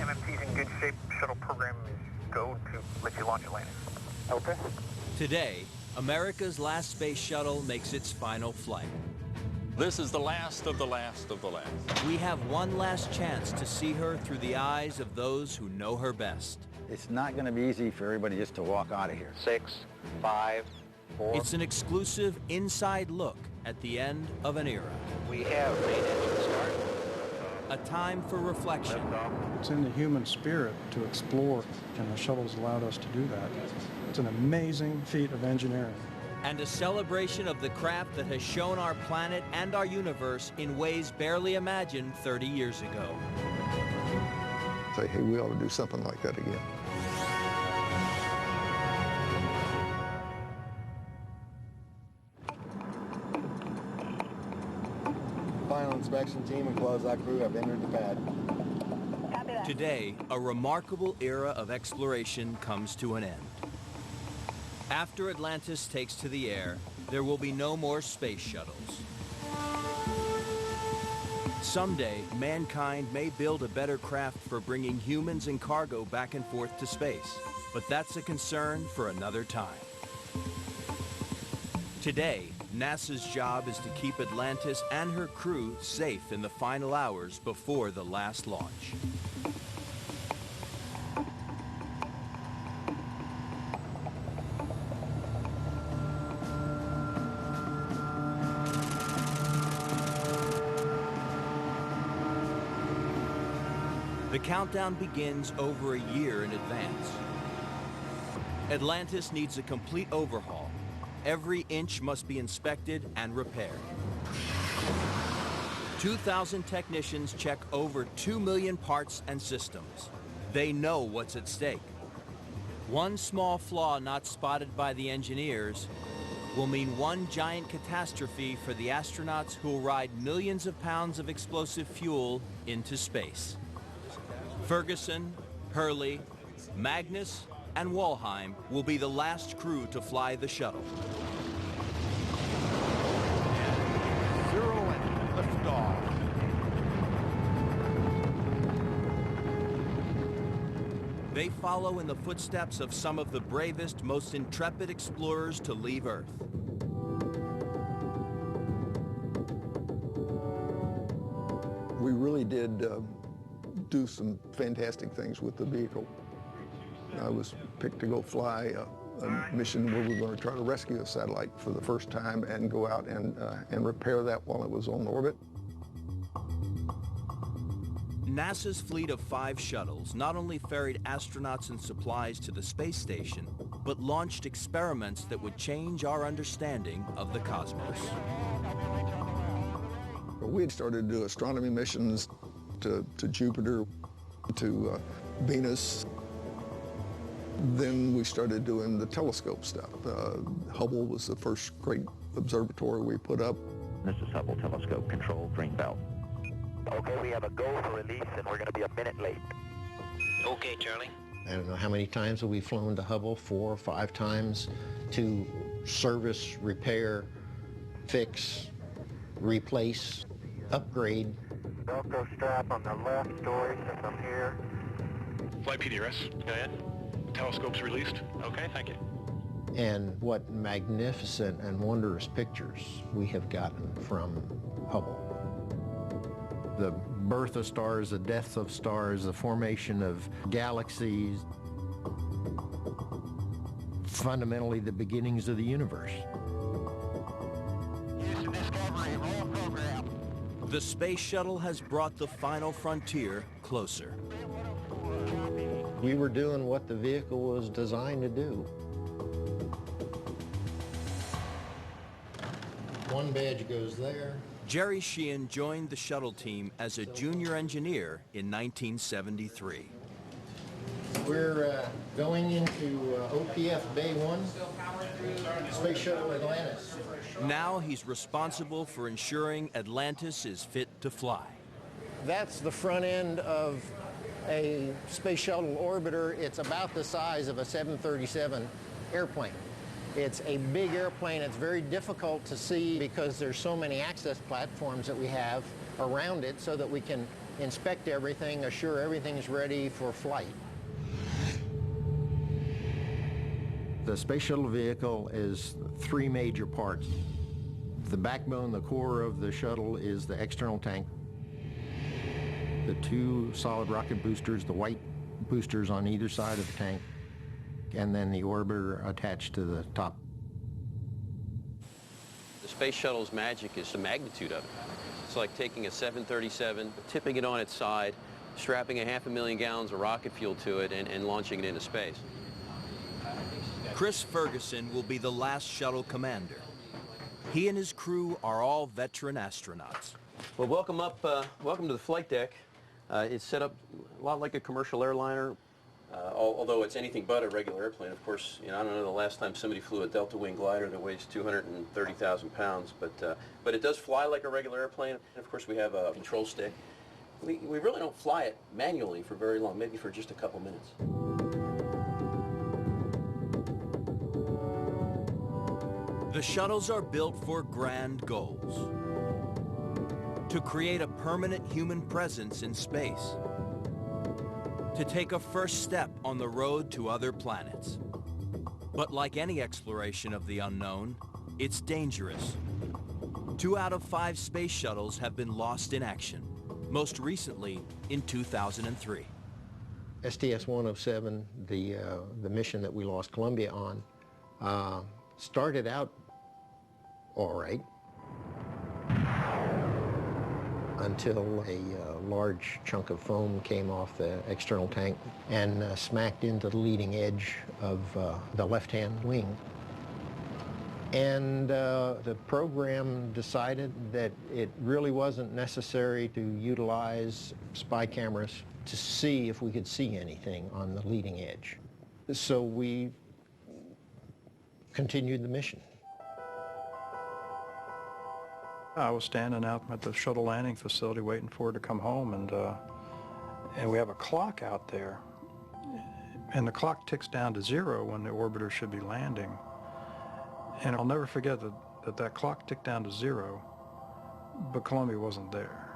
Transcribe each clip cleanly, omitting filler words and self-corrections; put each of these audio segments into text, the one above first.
MMT's in good shape. Shuttle program is go to let you launch Atlantis. Okay. Today, America's last space shuttle makes its final flight. This is the last of the last of the last. We have one last chance to see her through the eyes of those who know her best. It's not going to be easy for everybody just to walk out of here. 6, 5, 4. It's an exclusive inside look at the end of an era. We have main engine start. A time for reflection. It's in the human spirit to explore, and the shuttle's allowed us to do that. It's an amazing feat of engineering. And a celebration of the craft that has shown our planet and our universe in ways barely imagined 30 years ago. Say, hey, we ought to do something like that again. Final inspection team and closeout crew have entered the pad. Today, a remarkable era of exploration comes to an end. After Atlantis takes to the air, there will be no more space shuttles. Someday, mankind may build a better craft for bringing humans and cargo back and forth to space, but that's a concern for another time. Today, NASA's job is to keep Atlantis and her crew safe in the final hours before the last launch. The countdown begins over a year in advance. Atlantis needs a complete overhaul. Every inch must be inspected and repaired. 2,000 technicians check over 2 million parts and systems. They know what's at stake. One small flaw not spotted by the engineers will mean one giant catastrophe for the astronauts who will ride millions of pounds of explosive fuel into space. Ferguson, Hurley, Magnus, and Walheim will be the last crew to fly the shuttle. Zero and lift off. They follow in the footsteps of some of the bravest, most intrepid explorers to leave Earth. We really did do some fantastic things with the vehicle. I was picked to go fly a mission where we were going to try to rescue a satellite for the first time and go out and repair that while it was on orbit. NASA's fleet of 5 shuttles not only ferried astronauts and supplies to the space station, but launched experiments that would change our understanding of the cosmos. We had started to do astronomy missions to Jupiter, to Venus. Then we started doing the telescope stuff. Hubble was the first great observatory we put up. This is Hubble Telescope Control, Greenbelt. Okay, we have a go for release, and we're going to be a minute late. Okay, Charlie. I don't know how many times have we flown to Hubble, 4 or 5 times, to service, repair, fix, replace, upgrade. Velcro strap on the left storage from here. Flight PDRS, go ahead. Telescope's released. Okay, thank you. And what magnificent and wondrous pictures we have gotten from Hubble. The birth of stars, the death of stars, the formation of galaxies, fundamentally the beginnings of the universe. Houston Discovery, roll program. The space shuttle has brought the final frontier closer. We were doing what the vehicle was designed to do. One badge goes there. Jerry Sheehan joined the shuttle team as a junior engineer in 1973. We're going into OPF Bay 1, Space Shuttle Atlantis. Now he's responsible for ensuring Atlantis is fit to fly. That's the front end of a space shuttle orbiter. It's about the size of a 737 airplane. It's a big airplane. It's very difficult to see because there's so many access platforms that we have around it so that we can inspect everything, assure everything's ready for flight. The space shuttle vehicle is three major parts. The backbone, the core of the shuttle, is the external tank. The two solid rocket boosters, the white boosters on either side of the tank, and then the orbiter attached to the top. The space shuttle's magic is the magnitude of it. It's like taking a 737, tipping it on its side, strapping 500,000 gallons of rocket fuel to it, and launching it into space. Chris Ferguson will be the last shuttle commander. He and his crew are all veteran astronauts. Well, welcome to the flight deck. It's set up a lot like a commercial airliner, although it's anything but a regular airplane. Of course, I don't know the last time somebody flew a Delta Wing glider that weighs 230,000 pounds, but it does fly like a regular airplane. And of course, we have a control stick. We really don't fly it manually for very long, maybe for just a couple minutes. The shuttles are built for grand goals. To create a permanent human presence in space. To take a first step on the road to other planets. But like any exploration of the unknown, it's dangerous. 2 out of 5 space shuttles have been lost in action, most recently in 2003. STS-107, the mission that we lost Columbia on, started out all right until a large chunk of foam came off the external tank and smacked into the leading edge of the left-hand wing. And the program decided that it really wasn't necessary to utilize spy cameras to see if we could see anything on the leading edge. So we continued the mission. I was standing out at the shuttle landing facility waiting for it to come home, and we have a clock out there, and the clock ticks down to 0 when the orbiter should be landing. And I'll never forget that clock ticked down to 0, but Columbia wasn't there.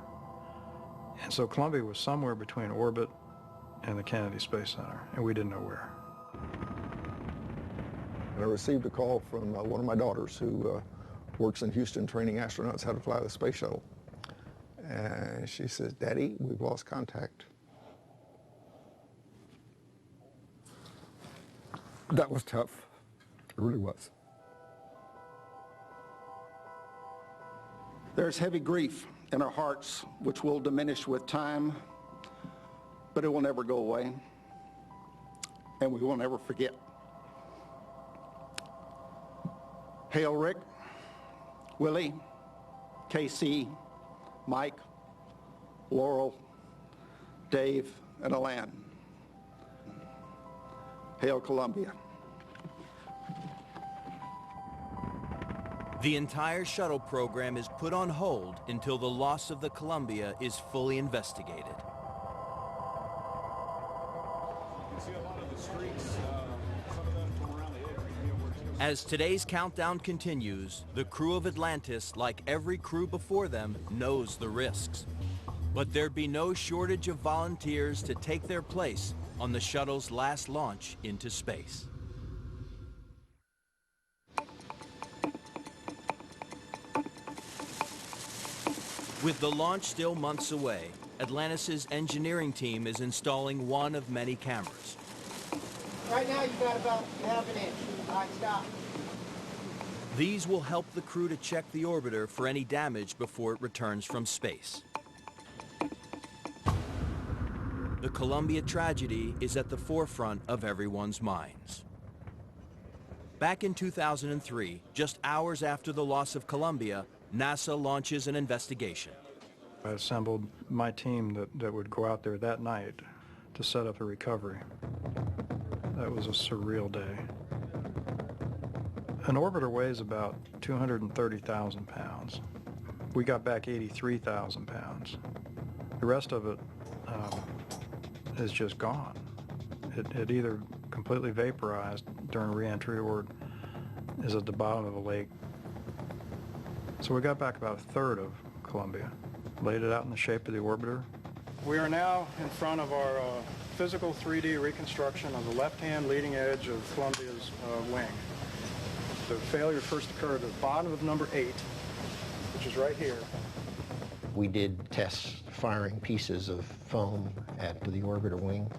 And so Columbia was somewhere between orbit and the Kennedy Space Center, and we didn't know where. And I received a call from one of my daughters who works in Houston training astronauts how to fly the space shuttle. And she says, "Daddy, we've lost contact." That was tough. It really was. There's heavy grief in our hearts, which will diminish with time, but it will never go away, and we will never forget. Hail Rick, Willie, KC, Mike, Laurel, Dave, and Alan. Hail Columbia. The entire shuttle program is put on hold until the loss of the Columbia is fully investigated. As today's countdown continues, the crew of Atlantis, like every crew before them, knows the risks. But there'd be no shortage of volunteers to take their place on the shuttle's last launch into space. With the launch still months away, Atlantis' engineering team is installing one of many cameras. Right now you've got about ½ an inch. All right, stop. These will help the crew to check the orbiter for any damage before it returns from space. The Columbia tragedy is at the forefront of everyone's minds. Back in 2003, just hours after the loss of Columbia, NASA launches an investigation. I assembled my team that would go out there that night to set up a recovery. That was a surreal day. An orbiter weighs about 230,000 pounds. We got back 83,000 pounds. The rest of it is just gone. It either completely vaporized during re-entry or is at the bottom of a lake. So we got back about 1/3 of Columbia, laid it out in the shape of the orbiter, We are now in front of our physical 3D reconstruction of the left-hand leading edge of Columbia's wing. The failure first occurred at the bottom of number 8, which is right here. We did test firing pieces of foam at the orbiter wing,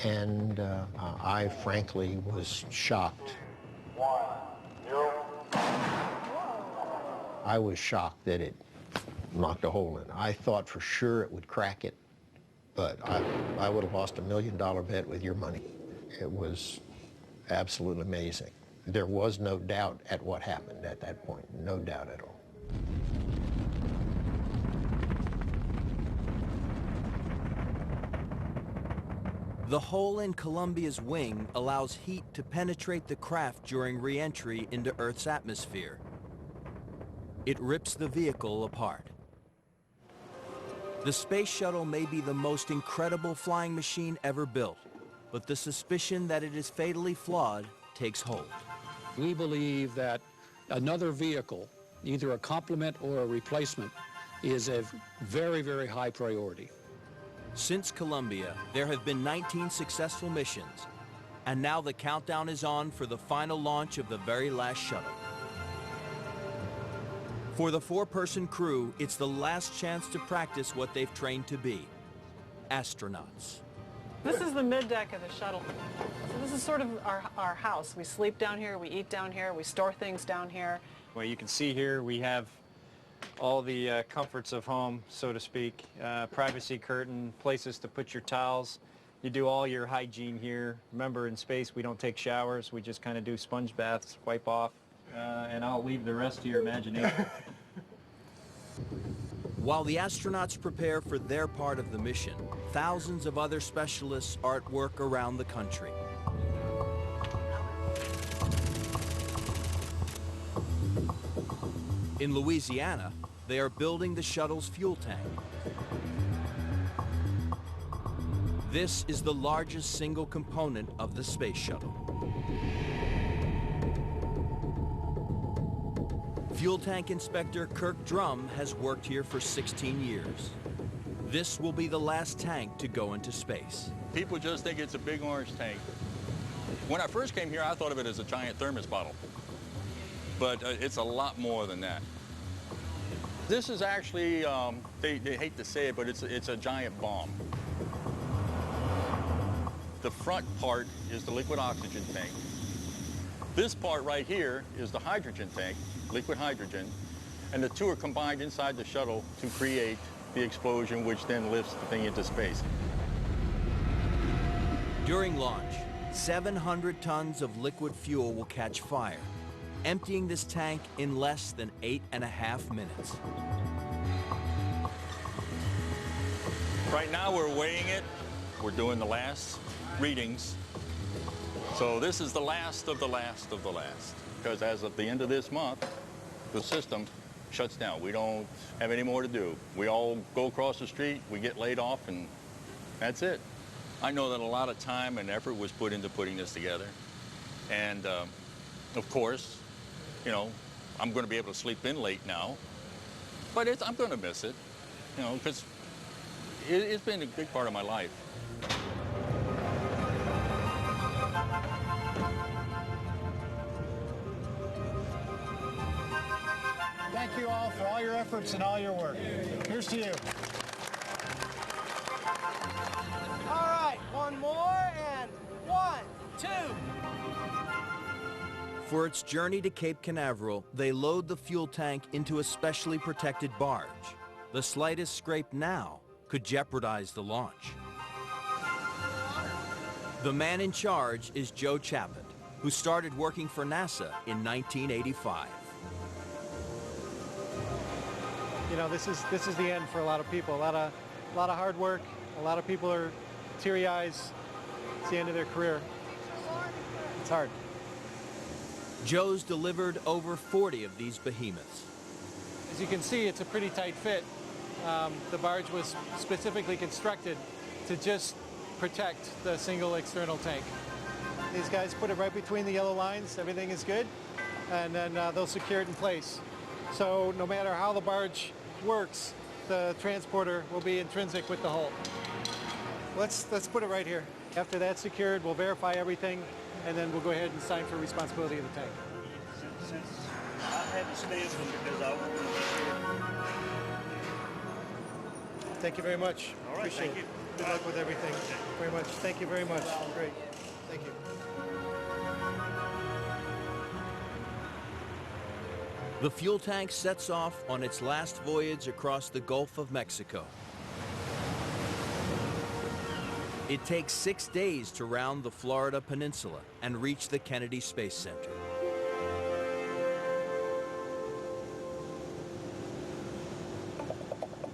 and I frankly was shocked. 1, 0. I was shocked that it knocked a hole in it. I thought for sure it would crack it, but I would have lost $1 million bet with your money. It was absolutely amazing. There was no doubt at what happened at that point, no doubt at all. The hole in Columbia's wing allows heat to penetrate the craft during re-entry into Earth's atmosphere. It rips the vehicle apart. The space shuttle may be the most incredible flying machine ever built, but the suspicion that it is fatally flawed takes hold. We believe that another vehicle, either a complement or a replacement, is a very, very high priority. Since Columbia, there have been 19 successful missions, and now the countdown is on for the final launch of the very last shuttle. For the 4-person crew, it's the last chance to practice what they've trained to be, astronauts. This is the mid-deck of the shuttle. So this is sort of our house. We sleep down here, we eat down here, we store things down here. Well, you can see here we have all the comforts of home, so to speak. Privacy curtain, places to put your towels. You do all your hygiene here. Remember, in space we don't take showers, we just kind of do sponge baths, wipe off, and I'll leave the rest to your imagination. While the astronauts prepare for their part of the mission, thousands of other specialists are at work around the country. In Louisiana, they are building the shuttle's fuel tank. This is the largest single component of the space shuttle. Fuel tank inspector Kirk Drum has worked here for 16 years. This will be the last tank to go into space. People just think it's a big orange tank. When I first came here, I thought of it as a giant thermos bottle. But it's a lot more than that. This is actually, they hate to say it, but it's a giant bomb. The front part is the liquid oxygen tank. This part right here is the hydrogen tank, liquid hydrogen, and the two are combined inside the shuttle to create the explosion, which then lifts the thing into space. During launch, 700 tons of liquid fuel will catch fire, emptying this tank in less than 8.5 minutes. Right now we're weighing it. We're doing the last readings. So this is the last of the last of the last, because as of the end of this month, the system shuts down. We don't have any more to do. We all go across the street, we get laid off, and that's it. I know that a lot of time and effort was put into putting this together. And of course, you know, I'm going to be able to sleep in late now, but I'm going to miss it, you know, because it's been a big part of my life. Thank you all for all your efforts and all your work. Here's to you. All right, one more, and 1, 2. For its journey to Cape Canaveral, they load the fuel tank into a specially protected barge. The slightest scrape now could jeopardize the launch. The man in charge is Joe Chaput, who started working for NASA in 1985. You know, this is the end for a lot of people. A lot of hard work. A lot of people are teary eyes. It's the end of their career. It's hard. Joe's delivered over 40 of these behemoths. As you can see, it's a pretty tight fit. The barge was specifically constructed to just protect the single external tank. These guys put it right between the yellow lines. Everything is good, and then they'll secure it in place. So no matter how the barge works, the transporter will be intrinsic with the hull. Let's put it right here. After that's secured, we'll verify everything, and then we'll go ahead and sign for responsibility of the tank. Since I had to stand them because I wanted to be here. Thank you very much. All right, Appreciate thank you. it. Good luck with everything. Very much. Thank you very much. Great. Thank you. The fuel tank sets off on its last voyage across the Gulf of Mexico. It takes 6 days to round the Florida Peninsula and reach the Kennedy Space Center.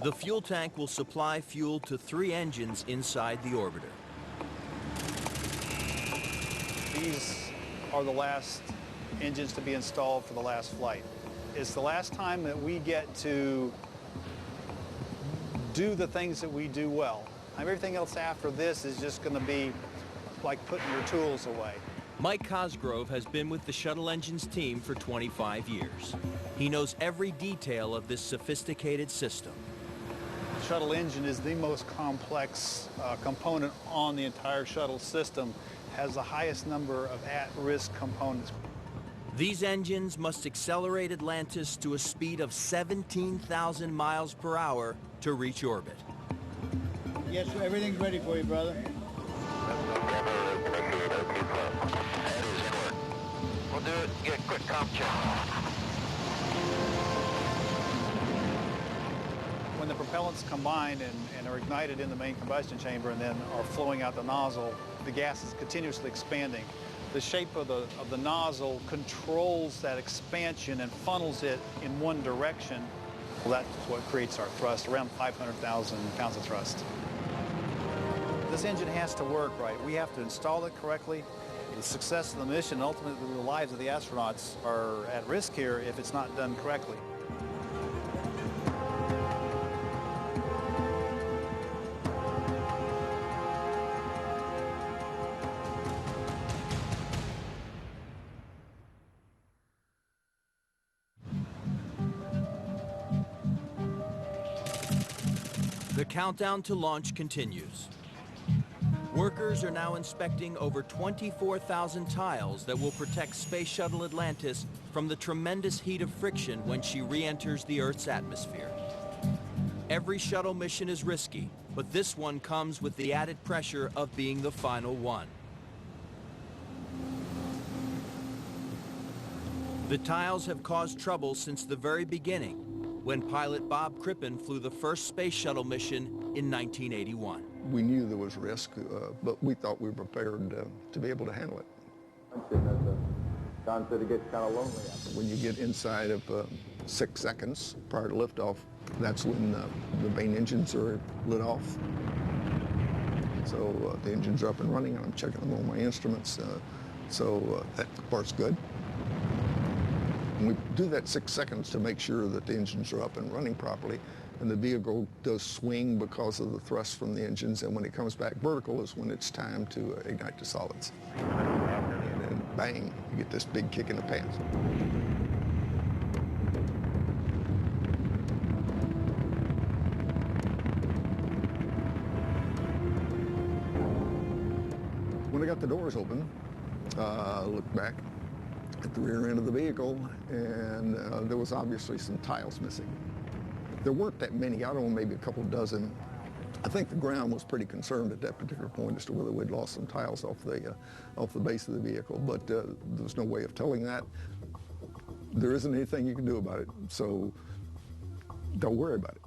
The fuel tank will supply fuel to 3 engines inside the orbiter. These are the last engines to be installed for the last flight. It's the last time that we get to do the things that we do well. Everything else after this is just going to be like putting your tools away. Mike Cosgrove has been with the shuttle engines team for 25 years. He knows every detail of this sophisticated system. The shuttle engine is the most complex component on the entire shuttle system, has the highest number of at-risk components. These engines must accelerate Atlantis to a speed of 17,000 miles per hour to reach orbit. Yes, everything's ready for you, brother. We'll do it, get a quick comp check. When the propellants combine and are ignited in the main combustion chamber and then are flowing out the nozzle, the gas is continuously expanding. The shape of the nozzle controls that expansion and funnels it in one direction. Well, that's what creates our thrust, around 500,000 pounds of thrust. This engine has to work right. We have to install it correctly. The success of the mission and ultimately the lives of the astronauts are at risk here if it's not done correctly. The countdown to launch continues. Workers are now inspecting over 24,000 tiles that will protect Space Shuttle Atlantis from the tremendous heat of friction when she re-enters the Earth's atmosphere. Every shuttle mission is risky, but this one comes with the added pressure of being the final one. The tiles have caused trouble since the very beginning, when pilot Bob Crippen flew the first space shuttle mission in 1981. We knew there was risk, but we thought we were prepared to be able to handle it. John said it gets kind of lonely. When you get inside of 6 seconds prior to liftoff, that's when the main engines are lit off. So the engines are up and running, and I'm checking them on my instruments. So that part's good. And we do that 6 seconds to make sure that the engines are up and running properly, and the vehicle does swing because of the thrust from the engines, and when it comes back vertical is when it's time to ignite the solids. And then bang, you get this big kick in the pants. When I got the doors open, I looked back at the rear end of the vehicle, and there was obviously some tiles missing. There weren't that many, I don't know, maybe a couple dozen. I think the ground was pretty concerned at that particular point as to whether we'd lost some tiles off the base of the vehicle, but there was no way of telling that. There isn't anything you can do about it, so don't worry about it.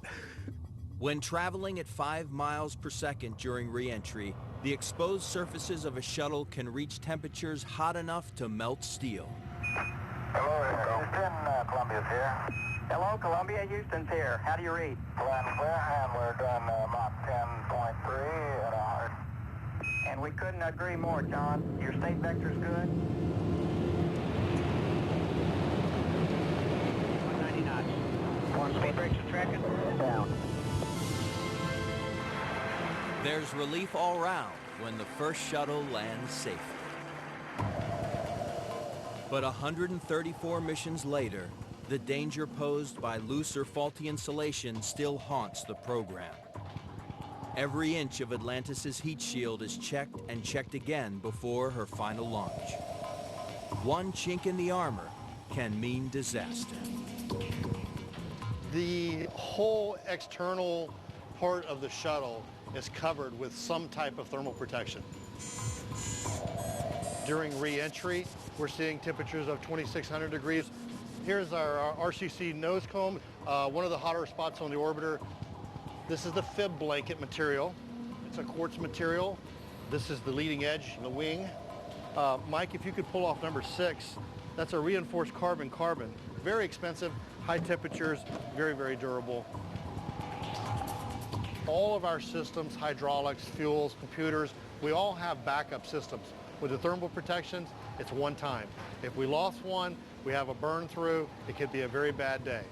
When traveling at 5 miles per second during re-entry, the exposed surfaces of a shuttle can reach temperatures hot enough to melt steel. Hello, Houston, Columbia's here. Hello, Columbia, Houston's here. How do you read? Plan clear, and we're done Mach 10.3 at 100. And we couldn't agree more, John. Your state vector's good? 190 knots. One speed brakes are tracking. Down. There's relief all round when the first shuttle lands safely. But 134 missions later, the danger posed by loose or faulty insulation still haunts the program. Every inch of Atlantis' heat shield is checked and checked again before her final launch. One chink in the armor can mean disaster. The whole external part of the shuttle is covered with some type of thermal protection. During re-entry, we're seeing temperatures of 2,600 degrees. Here's our RCC nose cone, one of the hotter spots on the orbiter. This is the fib blanket material. It's a quartz material. This is the leading edge of the wing. Mike, if you could pull off number 6, that's a reinforced carbon-carbon. Very expensive, high temperatures, very, very durable. All of our systems, hydraulics, fuels, computers, we all have backup systems. With the thermal protections, it's one time. If we lost one, we have a burn through, it could be a very bad day.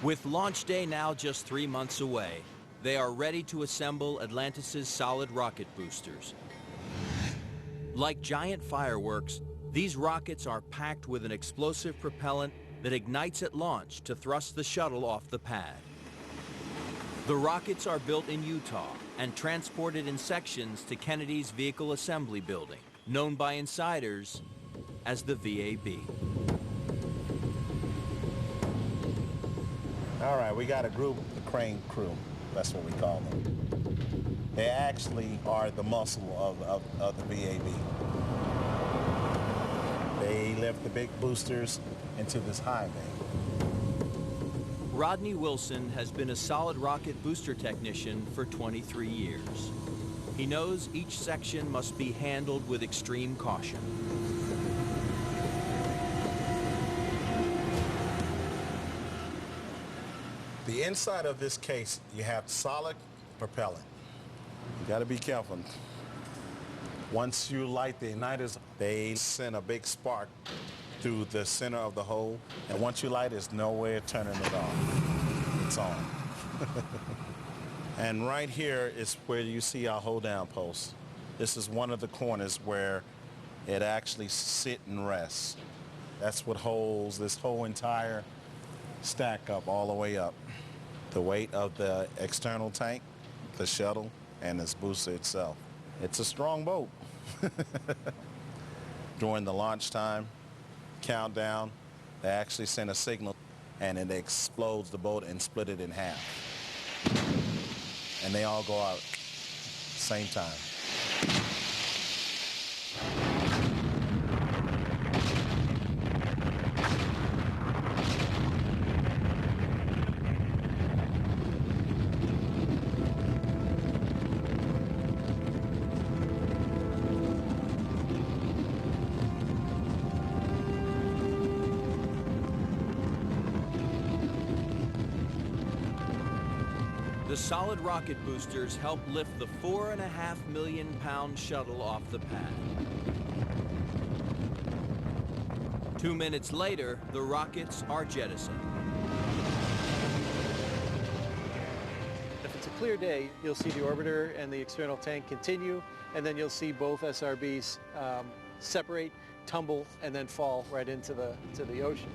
With launch day now just 3 months away, they are ready to assemble Atlantis' solid rocket boosters. Like giant fireworks, these rockets are packed with an explosive propellant that ignites at launch to thrust the shuttle off the pad. The rockets are built in Utah and transported in sections to Kennedy's Vehicle Assembly Building, known by insiders as the VAB. All right, we got a group, the crane crew. That's what we call them. They actually are the muscle of the VAB. They lift the big boosters into this high bay. Rodney Wilson has been a solid rocket booster technician for 23 years. He knows each section must be handled with extreme caution. The inside of this case, you have solid propellant. You got to be careful. Once you light the igniters, they send a big spark through the center of the hole, and once you light, there's no way of turning it off. It's on. And right here is where you see our hold down post. This is one of the corners where it actually sit and rests. That's what holds this whole entire stack up all the way up. The weight of the external tank, the shuttle, and its booster itself. It's a strong boat. During the launch time, countdown, they actually send a signal and it explodes the boat and split it in half. And they all go out same time. The solid rocket boosters help lift the 4.5 million pound shuttle off the pad. 2 minutes later, the rockets are jettisoned. If it's a clear day, you'll see the orbiter and the external tank continue, and then you'll see both SRBs separate, tumble, and then fall right into the ocean.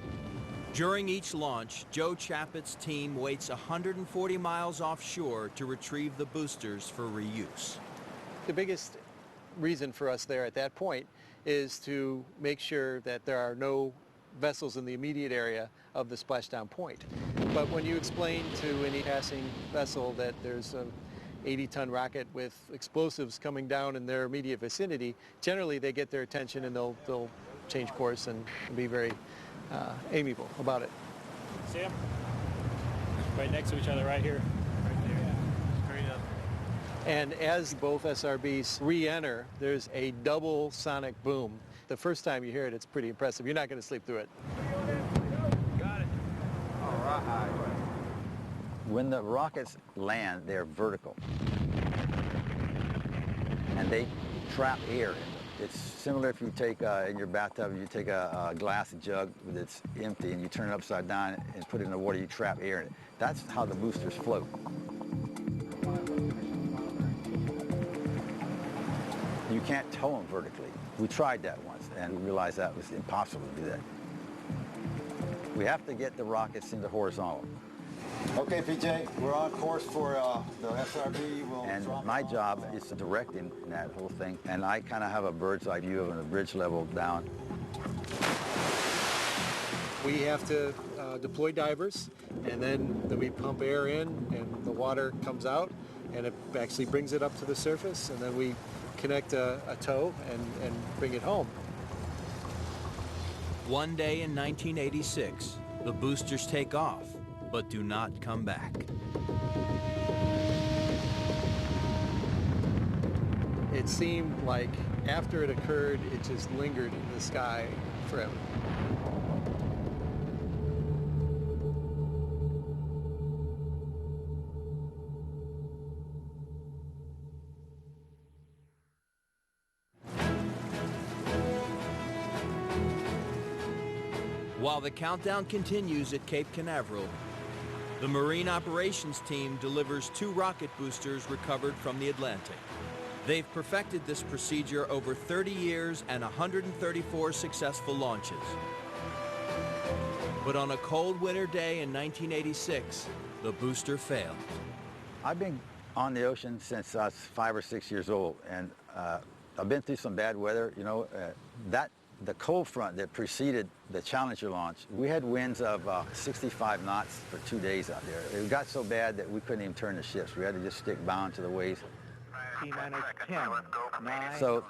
During each launch, Joe Chappett's team waits 140 miles offshore to retrieve the boosters for reuse. The biggest reason for us there at that point is to make sure that there are no vessels in the immediate area of the splashdown point. But when you explain to any passing vessel that there's an 80-ton rocket with explosives coming down in their immediate vicinity, generally they get their attention and they'll change course and be very amiable about it. See them? Right next to each other right here. Right there. Straight up. And as both SRBs re-enter, there's a double sonic boom. The first time you hear it, it's pretty impressive. You're not going to sleep through it. Got it. All right. When the rockets land, they're vertical. And they trap air in them. It's similar if you take, in your bathtub, you take a glass jug that's empty and you turn it upside down and put it in the water, you trap air in it. That's how the boosters float. You can't tow them vertically. We tried that once, and we realized that was impossible to do that. We have to get the rockets into horizontal. Okay, PJ, we're on course for the SRB. And my job is to direct in that whole thing, and I kind of have a bird's eye view of the bridge level down. We have to deploy divers, and then we pump air in, and the water comes out, and it actually brings it up to the surface, and then we connect a tow and bring it home. One day in 1986, the boosters take off, but do not come back. It seemed like after it occurred, it just lingered in the sky forever. While the countdown continues at Cape Canaveral, the Marine Operations Team delivers 2 rocket boosters recovered from the Atlantic. They've perfected this procedure over 30 years and 134 successful launches. But on a cold winter day in 1986, the booster failed. I've been on the ocean since I was 5 or 6 years old, and I've been through some bad weather. You know, the cold front that preceded the Challenger launch, we had winds of 65 knots for 2 days out there. It got so bad that we couldn't even turn the ships. We had to just stick bound to the waves. T-minus 10, 9, So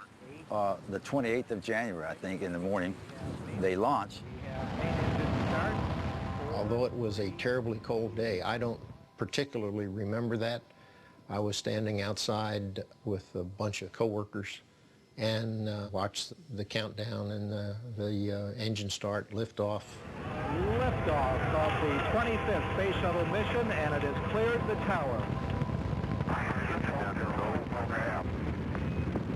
the 28th of January, I think, in the morning, they launched. Although it was a terribly cold day, I don't particularly remember that. I was standing outside with a bunch of coworkers and watched the countdown and the engine start, liftoff. Liftoff of the 25th Space Shuttle mission, and it has cleared the tower.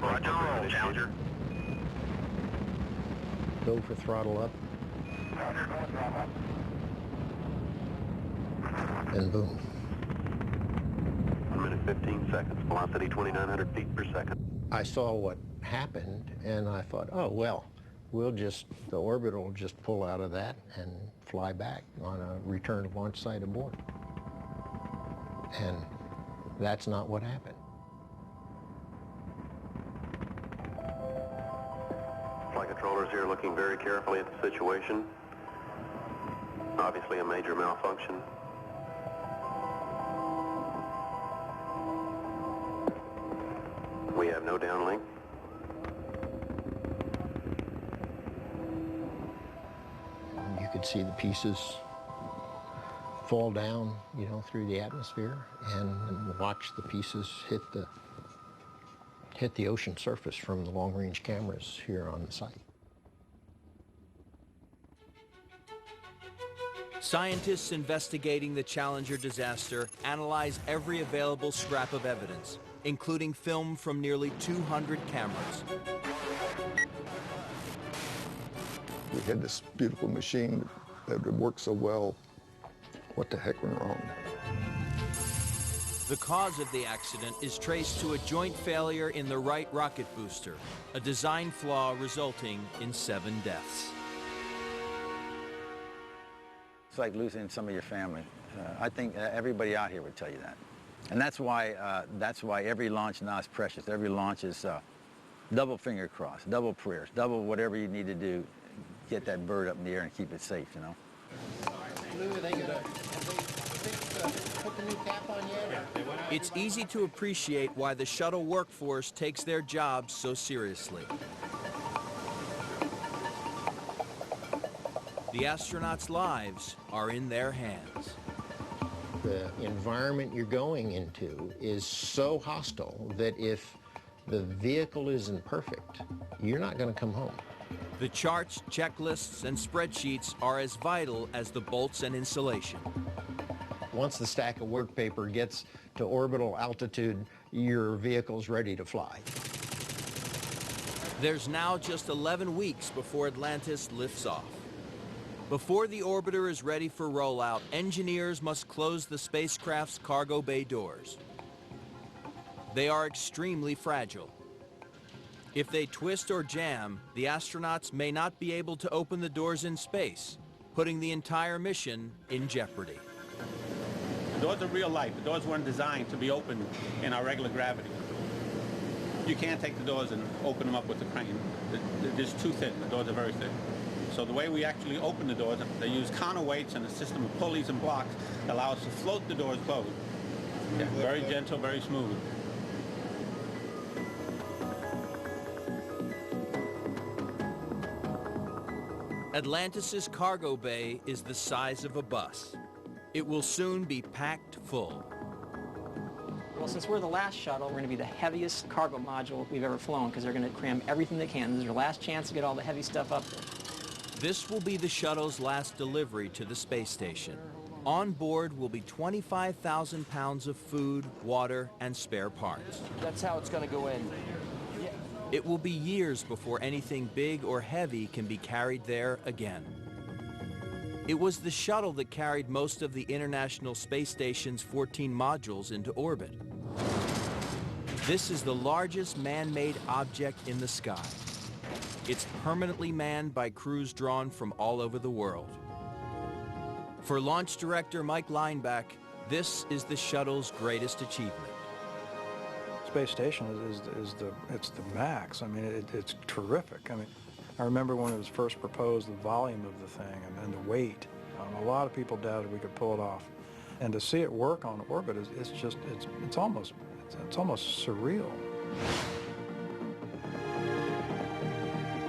Roger, roll, Challenger. Go for throttle up. And boom. 1 minute 15 seconds, velocity 2,900 feet per second. I saw what happened, and I thought, oh, well, the orbital will just pull out of that and fly back on a return launch site abort. And that's not what happened. Flight controllers here looking very carefully at the situation. Obviously a major malfunction. We have no downlink. You could see the pieces fall down, you know, through the atmosphere, and watch the pieces hit the ocean surface from the long-range cameras here on the site. Scientists investigating the Challenger disaster analyze every available scrap of evidence, including film from nearly 200 cameras. We had this beautiful machine that would work so well. What the heck went wrong? The cause of the accident is traced to a joint failure in the right rocket booster, a design flaw resulting in 7 deaths. It's like losing some of your family. I think everybody out here would tell you that. And that's why every launch now is precious. Every launch is double finger cross, double prayers, double whatever you need to do, get that bird up in the air and keep it safe, you know. Lou, are they gonna put the new cap on yet? It's easy to appreciate why the shuttle workforce takes their jobs so seriously. The astronauts' lives are in their hands. The environment you're going into is so hostile that if the vehicle isn't perfect, you're not going to come home. The charts, checklists, and spreadsheets are as vital as the bolts and insulation. Once the stack of work paper gets to orbital altitude, your vehicle's ready to fly. There's now just 11 weeks before Atlantis lifts off. Before the orbiter is ready for rollout, engineers must close the spacecraft's cargo bay doors. They are extremely fragile. If they twist or jam, the astronauts may not be able to open the doors in space, putting the entire mission in jeopardy. The doors are real life. The doors weren't designed to be opened in our regular gravity. You can't take the doors and open them up with the crane. They're just too thin. The doors are very thin. So the way we actually open the doors, they use counterweights and a system of pulleys and blocks that allow us to float the doors closed. Yeah, very gentle, very smooth. Atlantis's cargo bay is the size of a bus. It will soon be packed full. Well, since we're the last shuttle, we're going to be the heaviest cargo module we've ever flown because they're going to cram everything they can. This is their last chance to get all the heavy stuff up there. This will be the shuttle's last delivery to the space station. On board will be 25,000 pounds of food, water, and spare parts. That's how it's going to go in. It will be years before anything big or heavy can be carried there again. It was the shuttle that carried most of the International Space Station's 14 modules into orbit. This is the largest man-made object in the sky. It's permanently manned by crews drawn from all over the world. For launch director Mike Lineback, this is the shuttle's greatest achievement. Space station it's the max. I mean, it's terrific. I mean, I remember when it was first proposed, the volume of the thing and the weight. A lot of people doubted we could pull it off, and to see it work on orbit it's almost surreal.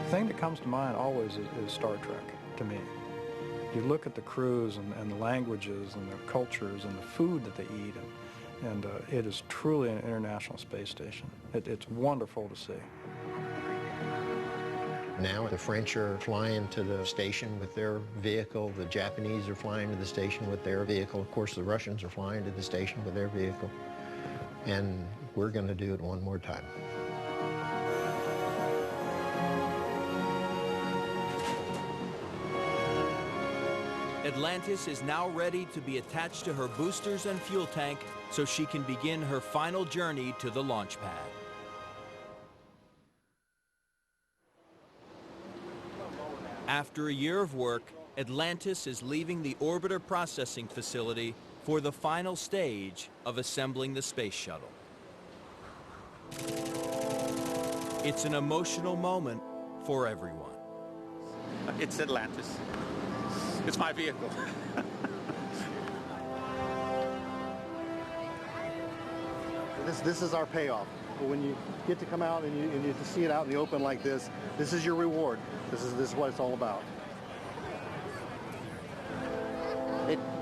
The thing that comes to mind always is Star Trek to me. You look at the crews and the languages and the cultures and the food that they eat, and it is truly an international space station. It's wonderful to see. Now the French are flying to the station with their vehicle. The Japanese are flying to the station with their vehicle. Of course, the Russians are flying to the station with their vehicle. And we're going to do it one more time. Atlantis is now ready to be attached to her boosters and fuel tank so she can begin her final journey to the launch pad. After a year of work, Atlantis is leaving the orbiter processing facility for the final stage of assembling the space shuttle. It's an emotional moment for everyone. It's Atlantis. It's my vehicle. This is our payoff. When you get to come out and you get to see it out in the open like this is your reward. This is what it's all about.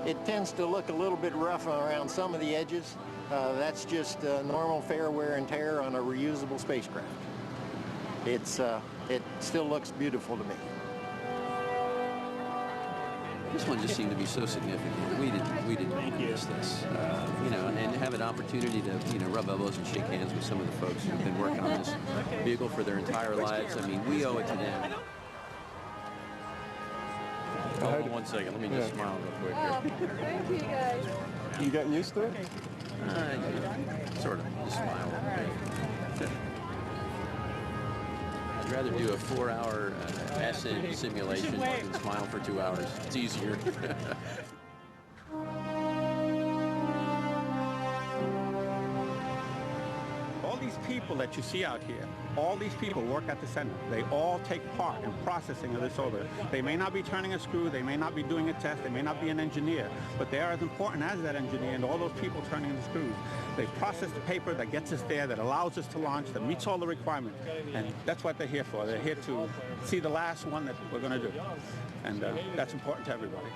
It tends to look a little bit rough around some of the edges. That's just normal fair wear and tear on a reusable spacecraft. It still looks beautiful to me. This one just seemed to be so significant. We didn't miss this, you know, and have an opportunity to, rub elbows and shake hands with some of the folks who've been working on this vehicle for their entire lives. I mean, we owe it to them. Hold on 1 second. Let me just smile real quick here. Thank you, guys. You getting used to it? Sort of. Just smile. I'd rather do a 4-hour ascent simulation than smile for 2 hours. It's easier. All these people that you see out here, all these people work at the center. They all take part in processing of this orbiter. They may not be turning a screw, they may not be doing a test, they may not be an engineer, but they are as important as that engineer and all those people turning the screws. They process the paper that gets us there, that allows us to launch, that meets all the requirements. And that's what they're here for. They're here to see the last one that we're going to do. And that's important to everybody.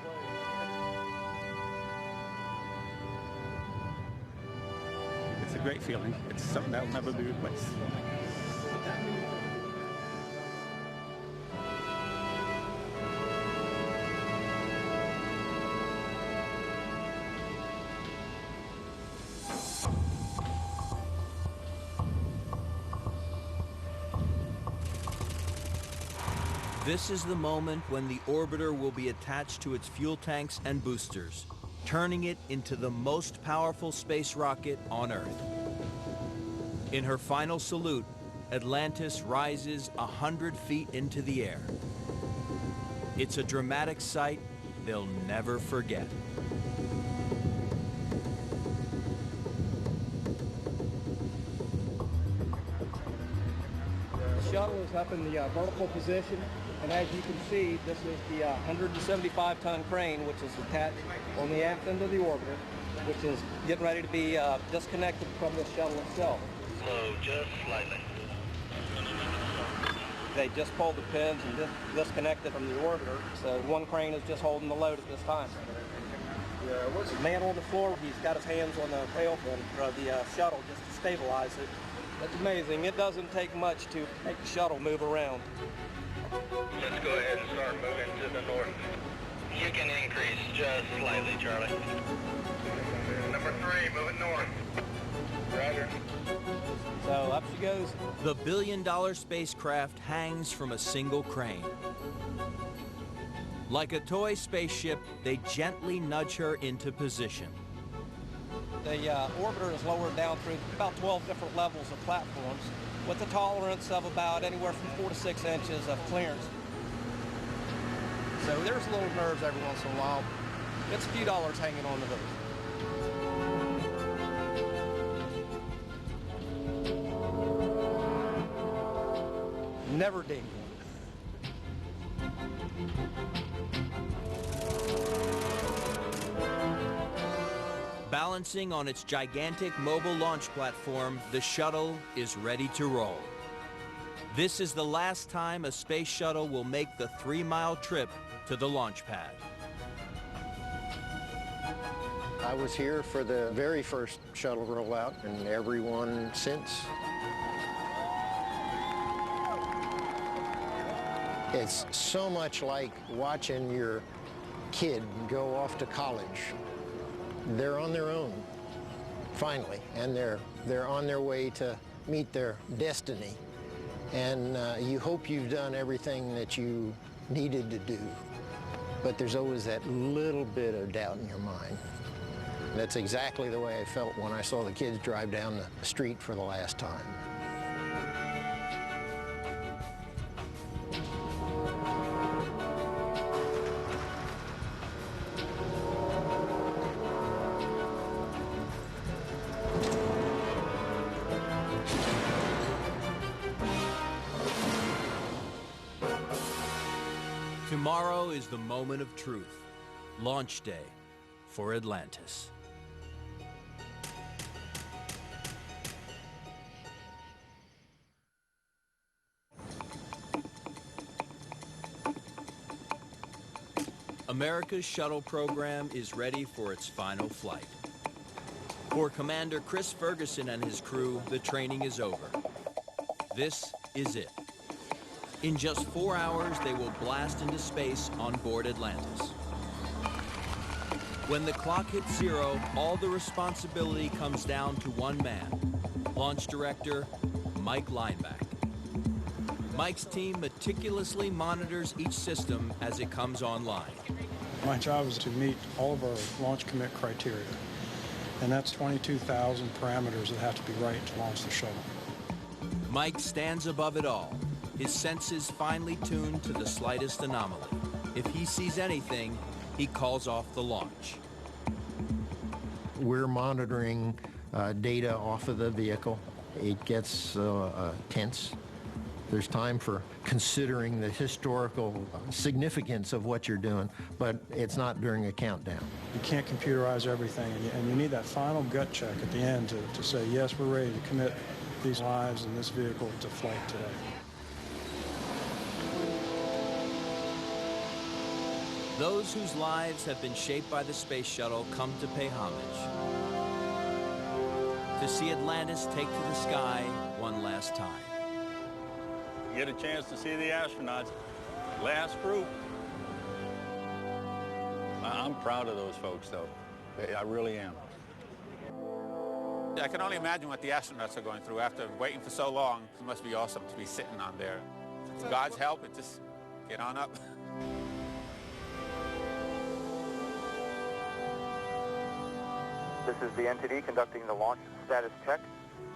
It's a great feeling. It's something that will never be replaced. This is the moment when the orbiter will be attached to its fuel tanks and boosters, turning it into the most powerful space rocket on Earth. In her final salute, Atlantis rises 100 feet into the air. It's a dramatic sight they'll never forget. The shuttle is up in the vertical position, and as you can see, this is the 175-ton crane, which is attached on the aft end of the orbiter, which is getting ready to be disconnected from the shuttle itself. Slow, just slightly. They just pulled the pins and disconnected from the orbiter, so one crane is just holding the load at this time. The man on the floor, he's got his hands on the tail fin of the shuttle just to stabilize it. It's amazing. It doesn't take much to make the shuttle move around. Let's go ahead and start moving to the north. You can increase just slightly, Charlie. Number 3, moving north. Roger. So up she goes. The billion-dollar spacecraft hangs from a single crane. Like a toy spaceship, they gently nudge her into position. The orbiter is lowered down through about 12 different levels of platforms with a tolerance of about anywhere from 4 to 6 inches of clearance. So there's little nerves every once in a while. It's a few dollars hanging on to those. Never dinged one. Balancing on its gigantic mobile launch platform, the shuttle is ready to roll. This is the last time a space shuttle will make the 3-mile trip to the launch pad. I was here for the very first shuttle rollout and every one since. It's so much like watching your kid go off to college. They're on their own, finally, and they're on their way to meet their destiny. And you hope you've done everything that you needed to do, but there's always that little bit of doubt in your mind. That's exactly the way I felt when I saw the kids drive down the street for the last time. Tomorrow is the moment of truth, launch day for Atlantis. America's shuttle program is ready for its final flight. For Commander Chris Ferguson and his crew, the training is over. This is it. In just 4 hours, they will blast into space on board Atlantis. When the clock hits 0, all the responsibility comes down to one man, Launch Director Mike Lineback. Mike's team meticulously monitors each system as it comes online. My job is to meet all of our launch commit criteria, and that's 22,000 parameters that have to be right to launch the shuttle. Mike stands above it all, his senses finely tuned to the slightest anomaly. If he sees anything, he calls off the launch. We're monitoring data off of the vehicle. It gets tense. There's time for considering the historical significance of what you're doing, but it's not during a countdown. You can't computerize everything, and you need that final gut check at the end to say, yes, we're ready to commit these lives in this vehicle to flight today. Those whose lives have been shaped by the space shuttle come to pay homage, to see Atlantis take to the sky one last time. Get a chance to see the astronauts. Last group. I'm proud of those folks, though. I really am. I can only imagine what the astronauts are going through after waiting for so long. It must be awesome to be sitting on there. With God's help, it just get on up. This is the NTD conducting the launch status check.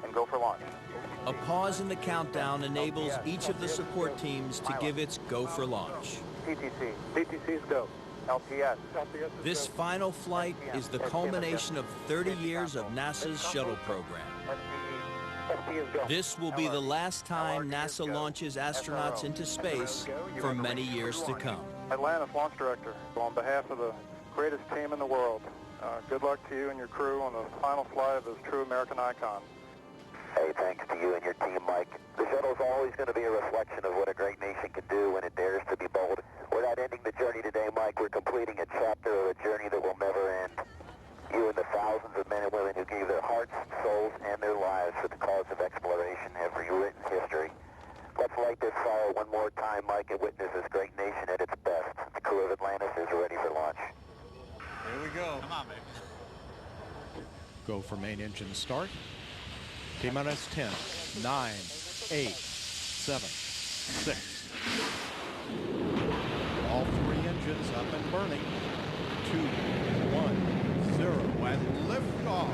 and go for launch. A pause in the countdown enables each of the support teams to give its go for launch. TTC. TTC's go. LTS. This final flight is the culmination of 30 years of NASA's shuttle program. This will be the last time NASA launches astronauts into space for many years to come. Atlantis launch director, on behalf of the greatest team in the world, good luck to you and your crew on the final flight of this true American icon. Hey, thanks to you and your team, Mike. The shuttle's always going to be a reflection of what a great nation can do when it dares to be bold. We're not ending the journey today, Mike. We're completing a chapter of a journey that will never end. You and the thousands of men and women who gave their hearts, souls, and their lives for the cause of exploration have rewritten history. Let's light this fire one more time, Mike, and witness this great nation at its best. The crew of Atlantis is ready for launch. Here we go. Come on, baby. Go for main engine start. T-minus 10, 9, 8, 7, 6. All three engines up and burning. 2, 1, 0, and lift off.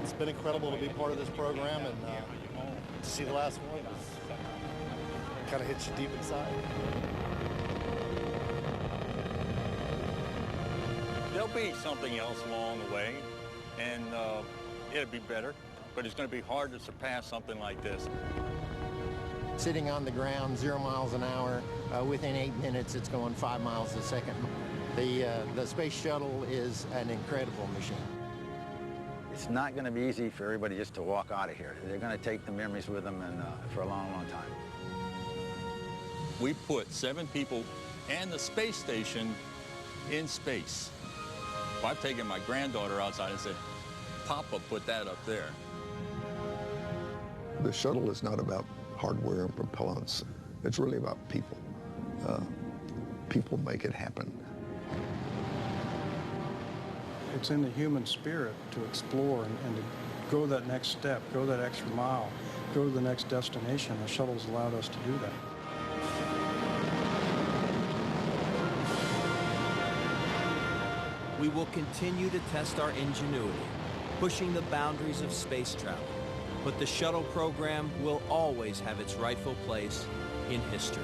It's been incredible to be part of this program, and to see the last one kind of hits you deep inside. There'll be something else along the way, and it'll be better, but it's going to be hard to surpass something like this. Sitting on the ground, 0 miles an hour. Within 8 minutes, it's going 5 miles a second. The space shuttle is an incredible machine. It's not going to be easy for everybody just to walk out of here. They're going to take the memories with them and, for a long, long time. We put 7 people and the space station in space. Well, I've taken my granddaughter outside and said, Papa put that up there. The shuttle is not about hardware and propellants. It's really about people. People make it happen. It's in the human spirit to explore and to go that next step, go that extra mile, go to the next destination. The shuttle's allowed us to do that. We will continue to test our ingenuity, pushing the boundaries of space travel. But the shuttle program will always have its rightful place in history.